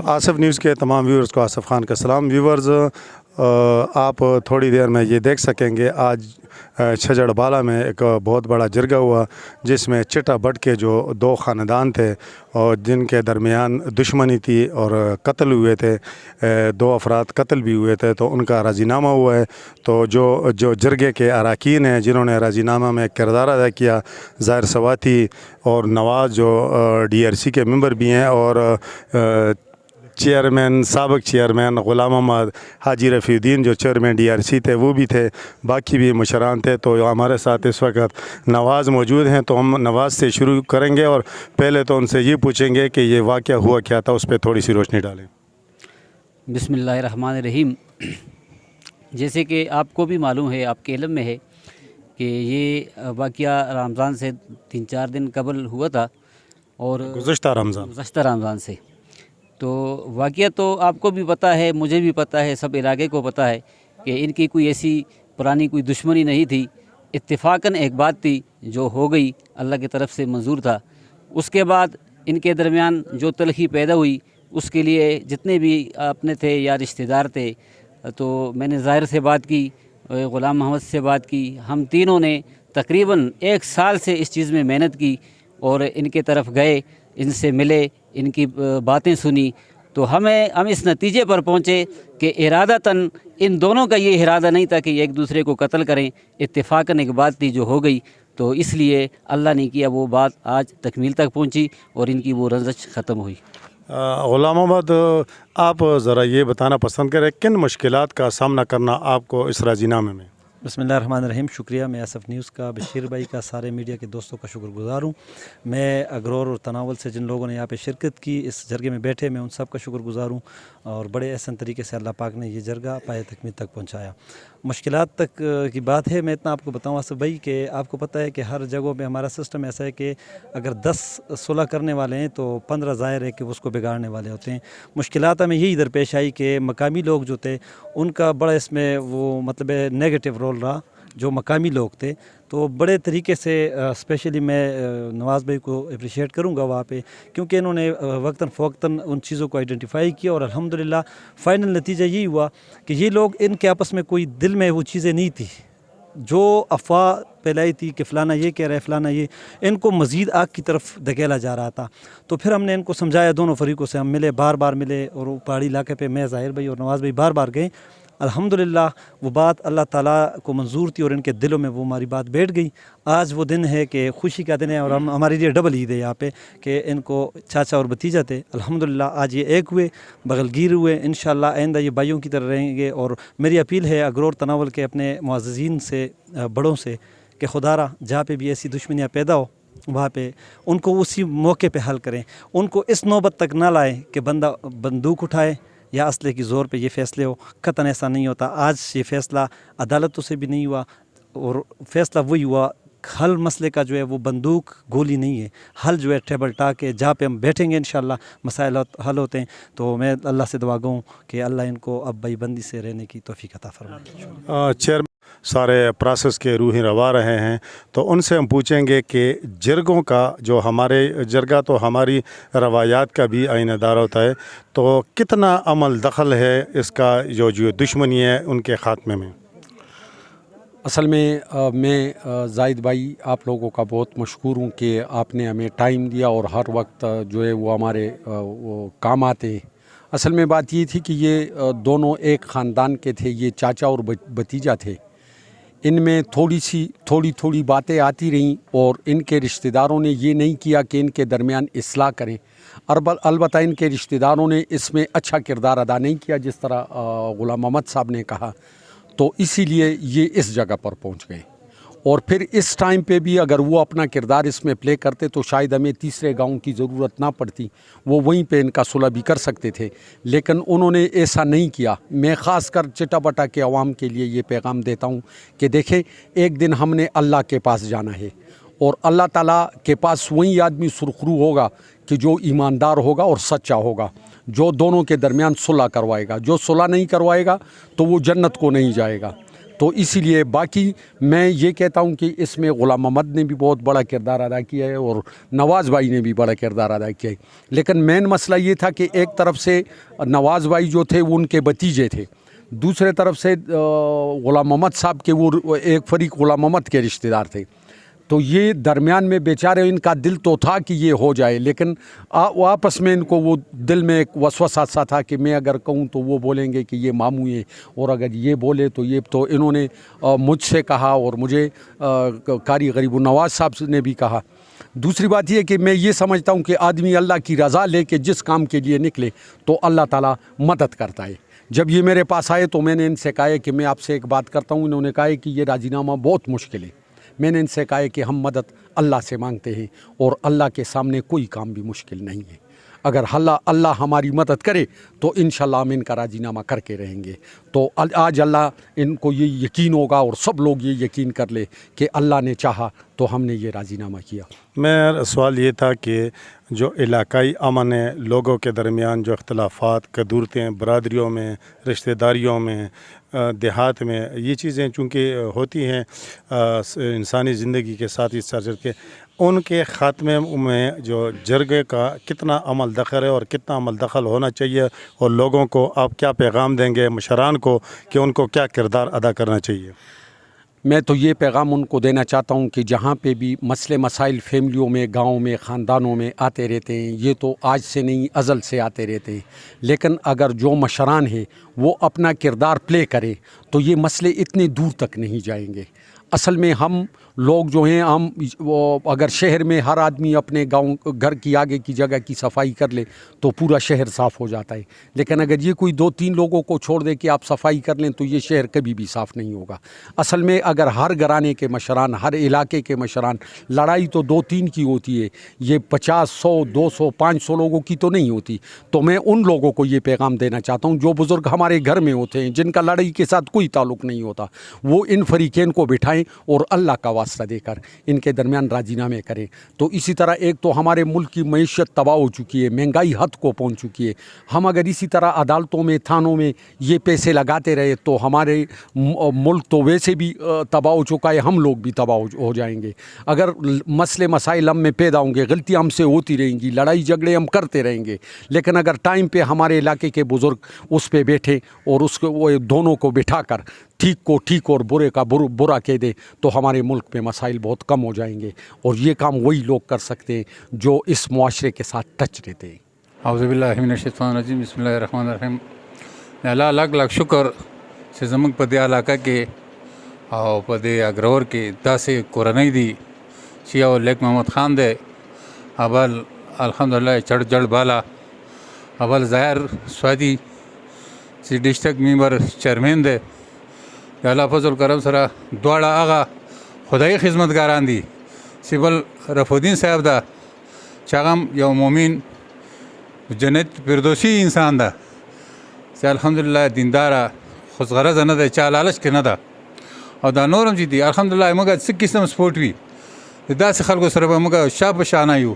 Asif news کے تمام viewers کو آصف خان کا سلام۔ ویورز، آپ تھوڑی دیر میں یہ دیکھ سکیں گے آج چھجڑ بالا میں ایک بہت بڑا جرگہ ہوا، جس میں چٹا بٹ کے جو دو خاندان تھے اور جن کے درمیان دشمنی تھی اور قتل ہوئے تھے، دو افراد قتل بھی ہوئے تھے، تو ان کا راضی نامہ ہوا ہے۔ تو جو جرگے کے اراکین ہیں جنہوں نے راضی نامہ میں کردار ادا کیا، ظاہر سواتی اور نواز جو DRC کے ممبر بھی ہیں، اور سابق چیئرمین غلام محمد حاجی رفیع الدین جو چیئرمین DRC تھے وہ بھی تھے، باقی بھی مشران تھے۔ تو ہمارے ساتھ اس وقت نواز موجود ہیں، تو ہم نواز سے شروع کریں گے اور پہلے تو ان سے یہ پوچھیں گے کہ یہ واقعہ ہوا کیا تھا، اس پہ تھوڑی سی روشنی ڈالیں۔ بسم اللہ الرحمن الرحیم۔ جیسے کہ آپ کو بھی معلوم ہے، آپ کے علم میں ہے کہ یہ واقعہ رمضان سے 3-4 دن قبل ہوا تھا، اور گزشتہ رمضان سے تو واقعہ تو آپ کو بھی پتہ ہے، مجھے بھی پتہ ہے، سب علاقے کو پتہ ہے کہ ان کی کوئی ایسی پرانی کوئی دشمنی نہیں تھی۔ اتفاقاً ایک بات تھی جو ہو گئی، اللہ کی طرف سے منظور تھا۔ اس کے بعد ان کے درمیان جو تلخی پیدا ہوئی، اس کے لیے جتنے بھی اپنے تھے یا رشتہ دار تھے، تو میں نے ظاہر سے بات کی، غلام محمد سے بات کی، ہم تینوں نے تقریباً 1 سال سے اس چیز میں محنت کی اور ان کے طرف گئے، ان سے ملے، ان کی باتیں سنی، تو ہم اس نتیجے پر پہنچے کہ ارادتاً ان دونوں کا یہ ارادہ نہیں تھا کہ یہ ایک دوسرے کو قتل کریں، اتفاقاً ایک بات تھی جو ہو گئی، تو اس لیے اللہ نے کیا وہ بات آج تکمیل تک پہنچی اور ان کی وہ رنجش ختم ہوئی۔ غلام محمد، آپ ذرا یہ بتانا پسند کریں کن مشکلات کا سامنا کرنا آپ کو اس راضی نامے میں؟ بسم اللہ الرحمن الرحیم۔ شکریہ، میں آصف نیوز کا، بشیر بھائی کا، سارے میڈیا کے دوستوں کا شکر گزار ہوں۔ میں اگرور اور تناول سے جن لوگوں نے یہاں پہ شرکت کی، اس جرگے میں بیٹھے، میں ان سب کا شکر گزار ہوں، اور بڑے احسن طریقے سے اللہ پاک نے یہ جرگہ پائے تکمیل تک پہنچایا۔ مشکلات تک کی بات ہے، میں اتنا آپ کو بتاؤں آصف بھائی کہ آپ کو پتہ ہے کہ ہر جگہوں پہ ہمارا سسٹم ایسا ہے کہ اگر 10 صلح کرنے والے ہیں تو 15 ظاہر ہے کہ اس کو بگاڑنے والے ہوتے ہیں۔ مشکلات ہمیں یہی ادھر پیش آئی کہ مقامی لوگ جو تھے ان کا بڑا اس میں وہ مطلب نیگیٹو رول رہا، جو مقامی لوگ تھے، تو بڑے طریقے سے اسپیشلی میں نواز بھائی کو اپریشیٹ کروں گا وہاں پہ، کیونکہ انہوں نے وقتاً فوقتاً ان چیزوں کو آئیڈینٹیفائی کیا، اور الحمدللہ فائنل نتیجہ یہی ہوا کہ یہ لوگ ان کے آپس میں کوئی دل میں وہ چیزیں نہیں تھی جو افواہ پھیلائی تھی کہ فلانا یہ کہہ رہا ہے، فلانا یہ، ان کو مزید آگ کی طرف دھکیلا جا رہا تھا۔ تو پھر ہم نے ان کو سمجھایا، دونوں فریقوں سے ہم ملے، بار بار ملے، اور وہ پہاڑی علاقے پہ میں، ظاہر بھائی اور نواز بھائی بار بار گئے۔ الحمدللہ وہ بات اللہ تعالیٰ کو منظور تھی اور ان کے دلوں میں وہ ہماری بات بیٹھ گئی۔ آج وہ دن ہے کہ خوشی کا دن ہے، اور ہمارے لیے ڈبل عید ہے یہاں پہ کہ ان کو چاچا اور بھتیجا تھے، الحمدللہ آج یہ ایک ہوئے، بغلگیر ہوئے، انشاءاللہ آئندہ یہ بھائیوں کی طرح رہیں گے۔ اور میری اپیل ہے اگرور تناول کے اپنے معززین سے، بڑوں سے، کہ خدا را جہاں پہ بھی ایسی دشمنیاں پیدا ہو وہاں پہ ان کو اسی موقع پہ حل کریں، ان کو اس نوبت تک نہ لائیں کہ بندہ بندوق اٹھائے یا اسلحے کی زور پہ یہ فیصلے ہو۔ قطعاً ایسا نہیں ہوتا۔ آج یہ فیصلہ عدالتوں سے بھی نہیں ہوا، اور فیصلہ وہی ہوا، حل مسئلے کا جو ہے وہ بندوق گولی نہیں ہے، حل جو ہے ٹیبل ٹاک ہے، جہاں پہ ہم بیٹھیں گے انشاءاللہ مسائل حل ہوتے ہیں۔ تو میں اللہ سے دعا گوں کہ اللہ ان کو اب بھائی بندی سے رہنے کی توفیق عطا فرمائے۔ چیئرمین سارے پروسیس کے روحیں روا رہے ہیں، تو ان سے ہم پوچھیں گے کہ جرگوں کا جو ہمارے جرگہ تو ہماری روایات کا بھی آئینہ دار ہوتا ہے، تو کتنا عمل دخل ہے اس کا جو دشمنی ہے ان کے خاتمے میں؟ اصل میں زاہد بھائی آپ لوگوں کا بہت مشکور ہوں کہ آپ نے ہمیں ٹائم دیا اور ہر وقت جو ہے وہ ہمارے وہ کام آتے ہیں۔ اصل میں بات یہ تھی کہ یہ دونوں ایک خاندان کے تھے، یہ چاچا اور بھتیجا تھے۔ ان میں تھوڑی باتیں آتی رہیں، اور ان کے رشتہ داروں نے یہ نہیں کیا کہ ان کے درمیان اصلاح کریں، البتہ ان کے رشتہ داروں نے اس میں اچھا کردار ادا نہیں کیا جس طرح غلام محمد صاحب نے کہا، تو اسی لیے یہ اس جگہ پر پہنچ گئے۔ اور پھر اس ٹائم پہ بھی اگر وہ اپنا کردار اس میں پلے کرتے تو شاید ہمیں تیسرے گاؤں کی ضرورت نہ پڑتی، وہ وہیں پہ ان کا صلح بھی کر سکتے تھے، لیکن انہوں نے ایسا نہیں کیا۔ میں خاص کر چٹا بٹا کے عوام کے لیے یہ پیغام دیتا ہوں کہ دیکھیں، ایک دن ہم نے اللہ کے پاس جانا ہے، اور اللہ تعالیٰ کے پاس وہی آدمی سرخرو ہوگا کہ جو ایماندار ہوگا اور سچا ہوگا، جو دونوں کے درمیان صلح کروائے گا۔ جو صلح نہیں کروائے گا تو وہ جنت کو نہیں جائے گا۔ تو اسی لیے باقی میں یہ کہتا ہوں کہ اس میں غلام محمد نے بھی بہت بڑا کردار ادا کیا ہے اور نواز بھائی نے بھی بڑا کردار ادا کیا ہے. لیکن مین مسئلہ یہ تھا کہ ایک طرف سے نواز بھائی جو تھے وہ ان کے بھتیجے تھے, دوسرے طرف سے غلام محمد صاحب کے وہ ایک فریق غلام محمد کے رشتہ دار تھے. تو یہ درمیان میں بیچارے ان کا دل تو تھا کہ یہ ہو جائے, لیکن آپس میں ان کو وہ دل میں ایک وسوسہ سا تھا کہ میں اگر کہوں تو وہ بولیں گے کہ یہ ماموں ہیں, اور اگر یہ بولے تو یہ, تو انہوں نے مجھ سے کہا اور مجھے قاری غریب النواز صاحب نے بھی کہا. دوسری بات یہ کہ میں یہ سمجھتا ہوں کہ آدمی اللہ کی رضا لے کے جس کام کے لیے نکلے تو اللہ تعالیٰ مدد کرتا ہے. جب یہ میرے پاس آئے تو میں نے ان سے کہا کہ میں آپ سے ایک بات کرتا ہوں. انہوں نے کہا کہ یہ راضی نامہ بہت مشکل ہے. میں نے ان سے کہا کہ ہم مدد اللہ سے مانگتے ہیں اور اللہ کے سامنے کوئی کام بھی مشکل نہیں ہے. اگر اللہ ہماری مدد کرے تو انشاءاللہ ہم ان کا راضی نامہ کر کے رہیں گے. تو آج اللہ ان کو یہ یقین ہوگا اور سب لوگ یہ یقین کر لے کہ اللہ نے چاہا تو ہم نے یہ راضی نامہ کیا. میرا سوال یہ تھا کہ جو علاقائی امن ہے, لوگوں کے درمیان جو اختلافات قدورتیں برادریوں میں, رشتہ داریوں میں, دیہات میں, یہ چیزیں چونکہ ہوتی ہیں انسانی زندگی کے ساتھ اس چل کے, ان کے خاتمے میں جو جرگے کا کتنا عمل دخل ہے اور کتنا عمل دخل ہونا چاہیے, اور لوگوں کو آپ کیا پیغام دیں گے مشران کو کہ ان کو کیا کردار ادا کرنا چاہیے؟ میں تو یہ پیغام ان کو دینا چاہتا ہوں کہ جہاں پہ بھی مسئلے مسائل فیملیوں میں, گاؤں میں, خاندانوں میں آتے رہتے ہیں, یہ تو آج سے نہیں ازل سے آتے رہتے ہیں, لیکن اگر جو مشران ہیں وہ اپنا کردار پلے کریں تو یہ مسئلے اتنے دور تک نہیں جائیں گے. اصل میں ہم لوگ جو ہیں, ہم اگر شہر میں ہر آدمی اپنے گاؤں گھر کی آگے کی جگہ کی صفائی کر لے تو پورا شہر صاف ہو جاتا ہے, لیکن اگر یہ کوئی 2-3 لوگوں کو چھوڑ دے کہ آپ صفائی کر لیں تو یہ شہر کبھی بھی صاف نہیں ہوگا. اصل میں اگر ہر گھرانے کے مشران, ہر علاقے کے مشران, لڑائی تو 2-3 کی ہوتی ہے, یہ 50, 100, 200, 500 لوگوں کی تو نہیں ہوتی. تو میں ان لوگوں کو یہ پیغام دینا چاہتا ہوں جو بزرگ ہمارے گھر میں ہوتے ہیں, جن کا لڑائی کے ساتھ کوئی تعلق نہیں ہوتا, وہ ان فریقین کو بٹھائیں اور اللہ کا واسطہ دے کر ان کے درمیان راضی نامے کریں. تو اسی طرح ایک تو ہمارے ملک کی معیشت تباہ ہو چکی ہے, مہنگائی حد کو پہنچ چکی ہے. ہم اگر اسی طرح عدالتوں میں, تھانوں میں یہ پیسے لگاتے رہے تو ہمارے ملک تو ویسے بھی تباہ ہو چکا ہے, ہم لوگ بھی تباہ ہو جائیں گے. اگر مسئلے مسائل ہم میں پیدا ہوں گے, غلطیاں ہم سے ہوتی رہیں گی, لڑائی جھگڑے ہم کرتے رہیں گے, لیکن اگر ٹائم پہ ہمارے علاقے کے بزرگ اس پہ بیٹھے اور اس کو وہ دونوں کو بٹھا کر ٹھیک کو ٹھیک اور برے کا برا کہہ دے تو ہمارے ملک میں مسائل بہت کم ہو جائیں گے. اور یہ کام وہی لوگ کر سکتے ہیں جو اس معاشرے کے ساتھ ٹچ رہتے ہیں. اعوذ باللہ من الشیطان الرجیم, بسم اللہ الرحمن الرحیم. اللہ لاکھ لاکھ شکر چې زموږ په دې علاقه کې او په دې اګرور کې داسې کورنۍ دي چې یو لیک محمد خان دی, اول الحمدلله چړ جړ بالا, اول ظاهر سوادي چې ډسټرکټ ممبر چیرمن دی, د الله فضل کرم سره دواړه هغه خدایي خدمتګاران دي چې بل رفودین صاحب ده چې هغه یو مؤمن جنت فردوسی انسان ده چې الحمدلله دینداره خوشغرضه نه ده, چا لالچ کې نه ده, او دا نور هم چې دي الحمدلله موږ څه قسم سپورټ وي د داسې خلکو سره به موږ شا په شانه یو.